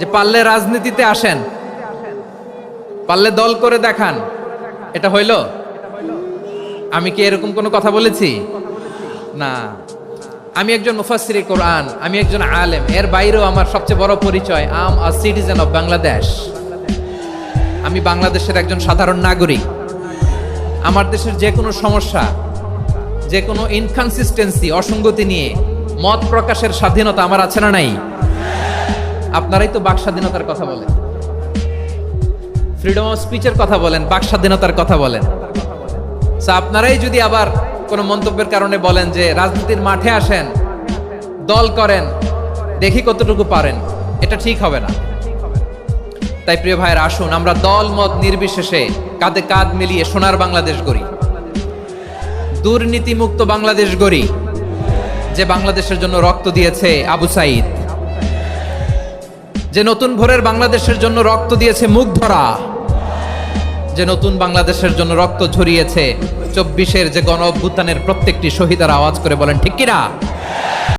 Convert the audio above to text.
যে পারলে রাজনীতিতে আসেন, পারলে দল করে দেখান, এটা হইল? আমি কি এরকম কোনো কথা বলেছি? না। আমি একজন মুফাসসিরে কোরআন, আমি একজন আলেম, এর বাইরেও আমার সবচেয়ে বড় পরিচয় আম আ সিটিজেন অফ বাংলাদেশ। আমি বাংলাদেশের একজন সাধারণ নাগরিক। আমার দেশের যে কোনো সমস্যা, যে কোনো ইনকনসিস্টেন্সি, অসঙ্গতি নিয়ে মত প্রকাশের স্বাধীনতা আমার আছে না নাই? আপনারাই তো বাক স্বাধীনতার কথা বলেন, ফ্রিডম অফ স্পিচের কথা বলেন, বাক স্বাধীনতার কথা বলেন। আপনারাই যদি আবার কোনো মন্তব্যের কারণে বলেন যে রাজনীতির মাঠে আসেন, দল করেন, দেখি কতটুকু পারেন, এটা ঠিক হবে না। তাই প্রিয় ভাইয়ের, আসুন আমরা দল মত নির্বিশেষে কাঁধে কাঁধ মিলিয়ে সোনার বাংলাদেশ গড়ি, দুর্নীতিমুক্ত বাংলাদেশ গড়ি, যে বাংলাদেশের জন্য রক্ত দিয়েছে আবু সাইদ, যে নতুন ভোরের বাংলাদেশের জন্য রক্ত দিয়েছে মুগ্ধরা, যে নতুন বাংলাদেশের জন্য রক্ত ঝরিয়েছে 24-এর যে গণ অভ্যুত্থানের প্রত্যেকটি শহীদের আওয়াজ করে বলেন ঠিক কিনা?